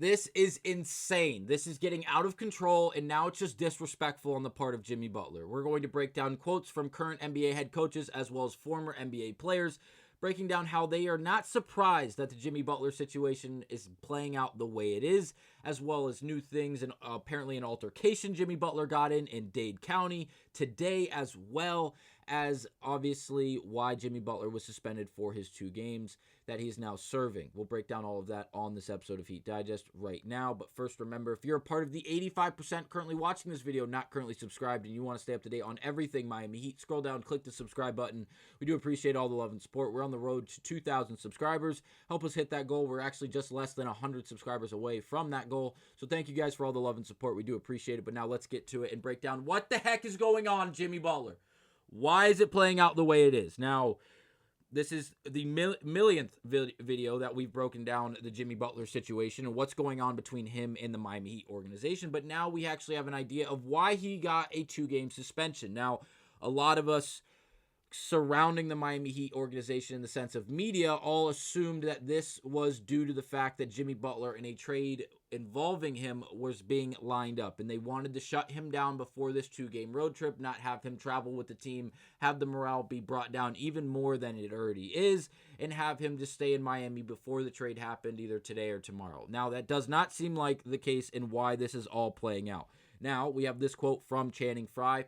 This is insane. This is getting out of control, and now it's just disrespectful on the part of Jimmy Butler. We're going to break down quotes from current NBA head coaches as well as former NBA players, breaking down how they are not surprised that the Jimmy Butler situation is playing out the way it is, as well as new things and apparently an altercation Jimmy Butler got in Dade County today, as well as obviously why Jimmy Butler was suspended for his 2 games that he's now serving. We'll break down all of that on this episode of Heat Digest right now. But first, remember, if you're a part of the 85% currently watching this video, not currently subscribed, and you want to stay up to date on everything Miami Heat, scroll down, click the subscribe button. We do appreciate all the love and support. We're on the road to 2,000 subscribers. Help us hit that goal. We're actually just less than 100 subscribers away from that goal. So thank you guys for all the love and support. We do appreciate it. But now let's get to it and break down what the heck is going on, Jimmy Butler. Why is it playing out the way it is? Now, this is the millionth video that we've broken down the Jimmy Butler situation and what's going on between him and the Miami Heat organization. But now we actually have an idea of why he got a 2-game suspension. Now, a lot of us surrounding the Miami Heat organization in the sense of media all assumed that this was due to the fact that Jimmy Butler in a trade involving him was being lined up, and they wanted to shut him down before this 2-game road trip, not have him travel with the team, have the morale be brought down even more than it already is, and have him just stay in Miami before the trade happened either today or tomorrow. Now, that does not seem like the case in why this is all playing out. Now, we have this quote from Channing Frye.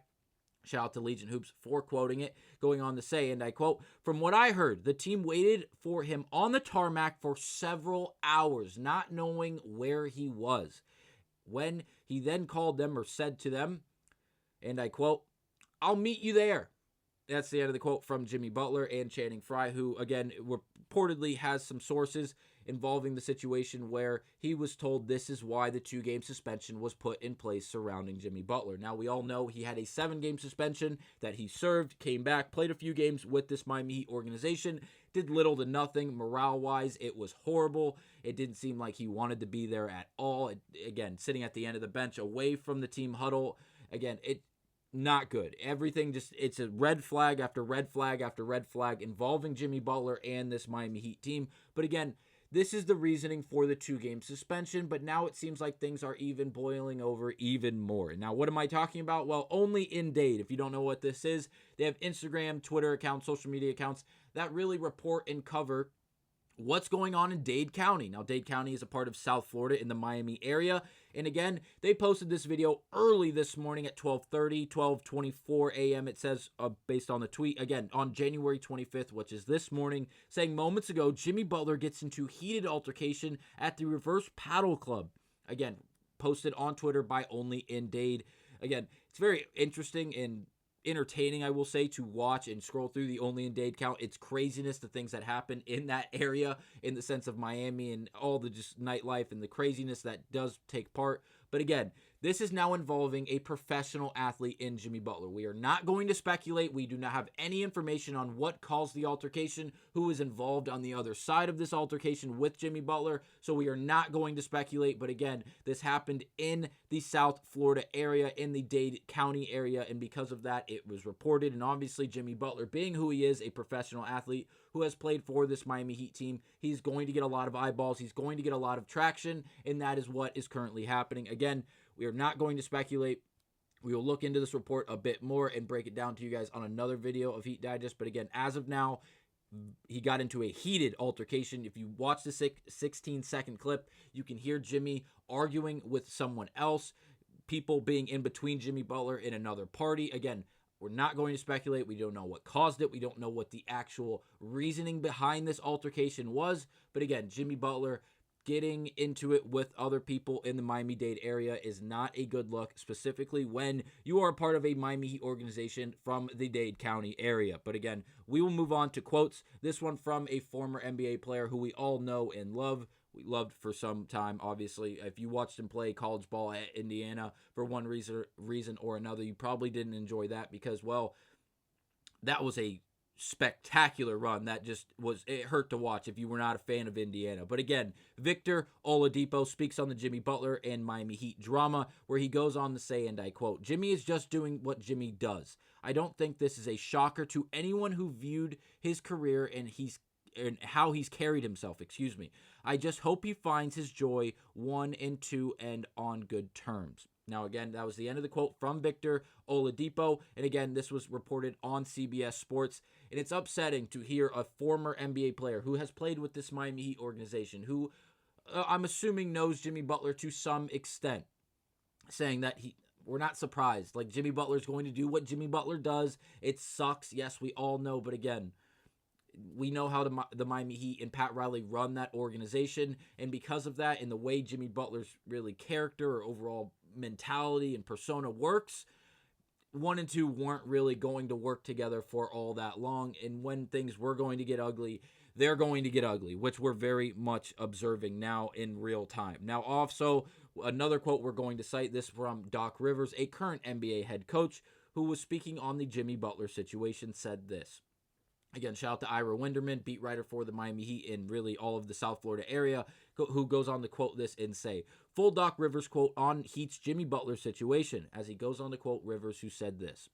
Shout out to Legion Hoops for quoting it, going on to say, and I quote, "From what I heard, the team waited for him on the tarmac for several hours, not knowing where he was. When he then called them or said to them, and I quote, 'I'll meet you there.'" That's the end of the quote from Jimmy Butler and Channing Frye, who, again, reportedly has some sources involving the situation where he was told this is why the 2-game suspension was put in place surrounding Jimmy Butler. Now, we all know he had a 7-game suspension that he served, came back, played a few games with this Miami Heat organization, did little to nothing. Morale-wise, it was horrible. It didn't seem like he wanted to be there at all. Again, sitting at the end of the bench away from the team huddle. Again, not good. Everything it's a red flag after red flag after red flag involving Jimmy Butler and this Miami Heat team. But again, this is the reasoning for the 2-game suspension, but now it seems like things are even boiling over even more. Now, what am I talking about? Well, only in Dade. If you don't know what this is, they have Instagram, Twitter accounts, social media accounts that really report and cover what's going on in Dade County. Now, Dade County is a part of South Florida in the Miami area. And again, they posted this video early this morning at 12:24 a.m. It says, based on the tweet, again, on January 25th, which is this morning, saying moments ago, Jimmy Butler gets into heated altercation at the Reverse Paddle Club. Again, posted on Twitter by Only in Dade. Again, it's very interesting and entertaining, I will say, to watch and scroll through the Only in Dade count. It's craziness, the things that happen in that area in the sense of Miami and all the just nightlife and the craziness that does take part. But again, this is now involving a professional athlete in Jimmy Butler. We are not going to speculate. We do not have any information on what caused the altercation, who is involved on the other side of this altercation with Jimmy Butler. So we are not going to speculate. But again, this happened in the South Florida area, in the Dade County area. And because of that, it was reported. And obviously, Jimmy Butler, being who he is, a professional athlete who has played for this Miami Heat team, he's going to get a lot of eyeballs. He's going to get a lot of traction. And that is what is currently happening. Again, we are not going to speculate. We will look into this report a bit more and break it down to you guys on another video of Heat Digest. But again, as of now, he got into a heated altercation. If you watch the 16-second clip, you can hear Jimmy arguing with someone else, people being in between Jimmy Butler and another party. Again, we're not going to speculate. We don't know what caused it. We don't know what the actual reasoning behind this altercation was. But again, Jimmy Butler getting into it with other people in the Miami-Dade area is not a good look, specifically when you are a part of a Miami Heat organization from the Dade County area. But again, we will move on to quotes. This one from a former NBA player who we all know and love. We loved for some time, obviously. If you watched him play college ball at Indiana for one reason or another, you probably didn't enjoy that because, well, that was a spectacular run that just was, it hurt to watch if you were not a fan of Indiana. But again, Victor Oladipo speaks on the Jimmy Butler and Miami Heat drama, where he goes on to say, and I quote, "Jimmy is just doing what Jimmy does. I don't think this is a shocker to anyone who viewed his career, and how he's carried himself, excuse me. I just hope he finds his joy, 1 and 2, and on good terms. Now, again, that was the end of the quote from Victor Oladipo. And again, this was reported on CBS Sports. And it's upsetting to hear a former NBA player who has played with this Miami Heat organization, who I'm assuming knows Jimmy Butler to some extent, saying that we're not surprised. Like, Jimmy Butler's going to do what Jimmy Butler does. It sucks. Yes, we all know. But again, we know how the Miami Heat and Pat Riley run that organization. And because of that, and the way Jimmy Butler's really character or overall mentality and persona works, 1 and 2 weren't really going to work together for all that long. And when things were going to get ugly, they're going to get ugly, which we're very much observing now in real time. Now, also, another quote we're going to cite, this from Doc Rivers, a current NBA head coach who was speaking on the Jimmy Butler situation, said this. Again, shout out to Ira Winderman, beat writer for the Miami Heat and really all of the South Florida area, who goes on to quote this and say, full Doc Rivers quote on Heat's Jimmy Butler situation, as he goes on to quote Rivers, who said this.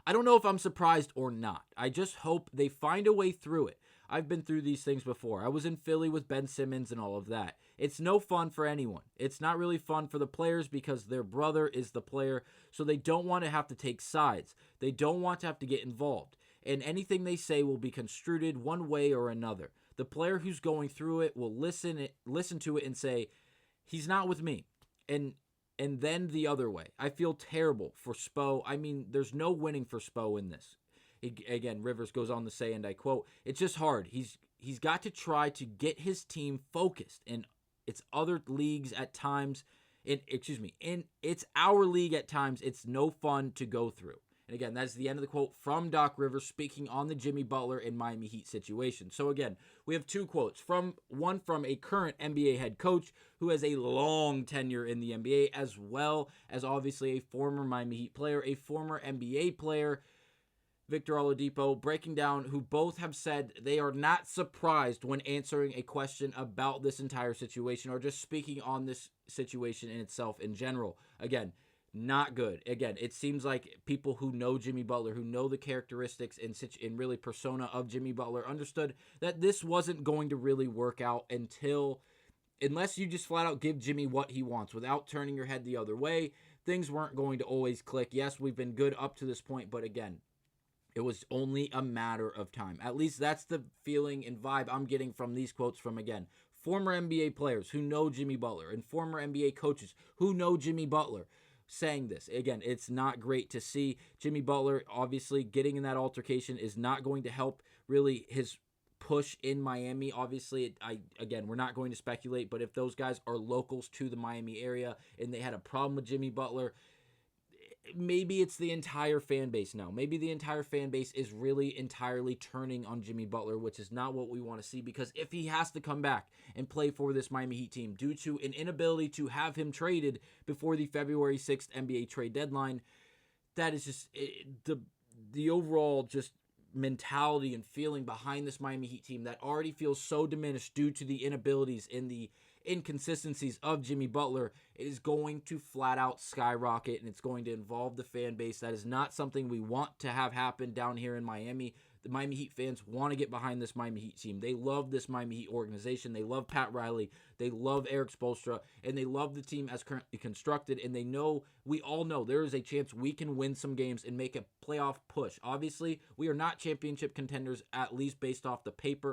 I don't know if I'm surprised or not. I just hope they find a way through it. I've been through these things before. I was in Philly with Ben Simmons and all of that. It's no fun for anyone. It's not really fun for the players because their brother is the player, so they don't want to have to take sides. They don't want to have to get involved. And anything they say will be construed one way or another. The player who's going through it will listen to it and say, he's not with me. And then the other way. I feel terrible for Spo. I mean, there's no winning for Spo in this. Again, Rivers goes on to say, and I quote, it's just hard. He's got to try to get his team focused. And it's other leagues at times. It's our league at times. It's no fun to go through. And again, that's the end of the quote from Doc Rivers speaking on the Jimmy Butler and Miami Heat situation. So again, we have 2 quotes. One from a current NBA head coach who has a long tenure in the NBA, as well as obviously a former Miami Heat player, a former NBA player, Victor Oladipo, breaking down, who both have said they are not surprised when answering a question about this entire situation or just speaking on this situation in itself in general. Again, not good. Again, it seems like people who know Jimmy Butler, who know the characteristics and really persona of Jimmy Butler, understood that this wasn't going to really work out unless you just flat out give Jimmy what he wants without turning your head the other way. Things weren't going to always click. Yes, we've been good up to this point, but again, it was only a matter of time. At least that's the feeling and vibe I'm getting from these quotes from, again, former NBA players who know Jimmy Butler and former NBA coaches who know Jimmy Butler saying this. Again, it's not great to see. Jimmy Butler, obviously, getting in that altercation is not going to help really his push in Miami. Obviously, we're not going to speculate, but if those guys are locals to the Miami area and they had a problem with Jimmy Butler, maybe it's the entire fan base now. Maybe the entire fan base is really entirely turning on Jimmy Butler, which is not what we want to see, because if he has to come back and play for this Miami Heat team due to an inability to have him traded before the February 6th NBA trade deadline, that is just the overall just mentality and feeling behind this Miami Heat team that already feels so diminished due to the inabilities and the inconsistencies of Jimmy Butler is going to flat out skyrocket, and it's going to involve the fan base. That is not something we want to have happen down here in Miami. The Miami Heat fans want to get behind this Miami Heat team. They love this Miami Heat organization. They love Pat Riley. They love Eric Spoelstra, and they love the team as currently constructed, and we all know there is a chance we can win some games and make a playoff push. Obviously, we are not championship contenders, at least based off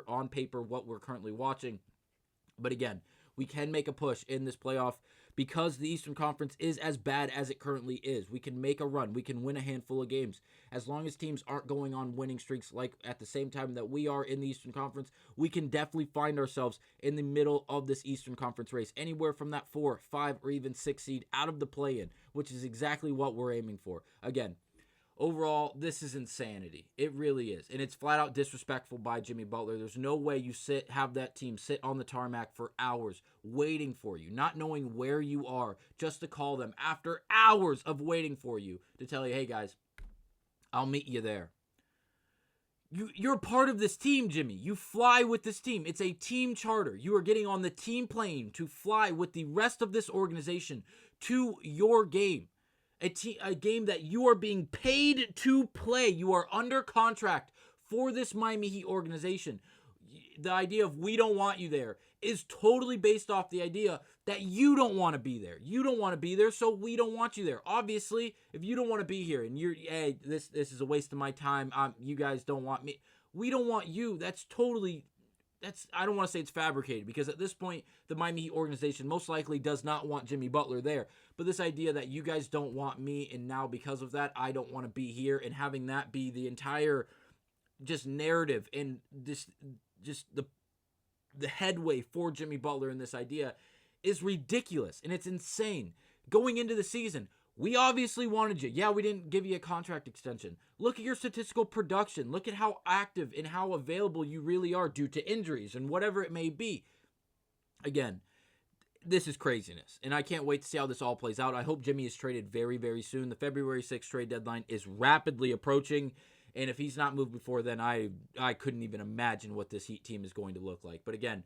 on paper, what we're currently watching. But again, we can make a push in this playoff because the Eastern Conference is as bad as it currently is. We can make a run. We can win a handful of games. As long as teams aren't going on winning streaks like at the same time that we are in the Eastern Conference, we can definitely find ourselves in the middle of this Eastern Conference race, anywhere from that 4, 5, or even 6 seed out of the play-in, which is exactly what we're aiming for. Again, overall, this is insanity. It really is. And it's flat out disrespectful by Jimmy Butler. There's no way you have that team sit on the tarmac for hours waiting for you, not knowing where you are, just to call them after hours of waiting for you to tell you, hey guys, I'll meet you there. You're part of this team, Jimmy. You fly with this team. It's a team charter. You are getting on the team plane to fly with the rest of this organization to your game. A game that you are being paid to play. You are under contract for this Miami Heat organization. the idea of we don't want you there is totally based off the idea that you don't want to be there. You don't want to be there, so we don't want you there. Obviously, if you don't want to be here and you're, hey, this is a waste of my time. You guys don't want me. We don't want you. I don't want to say it's fabricated, because at this point, the Miami Heat organization most likely does not want Jimmy Butler there. But this idea that you guys don't want me, and now because of that, I don't want to be here, and having that be the entire just narrative and this just the headway for Jimmy Butler in this idea is ridiculous, and it's insane. Going into the season, we obviously wanted you. Yeah, we didn't give you a contract extension. Look at your statistical production. Look at how active and how available you really are due to injuries and whatever it may be. Again, this is craziness, and I can't wait to see how this all plays out. I hope Jimmy is traded very, very soon. The February 6th trade deadline is rapidly approaching, and if he's not moved before then, I couldn't even imagine what this Heat team is going to look like. But again,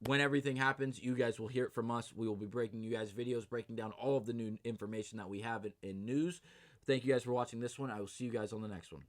when everything happens, you guys will hear it from us. We will be breaking you guys videos, breaking down all of the new information that we have in news. Thank you guys for watching this one. I will see you guys on the next one.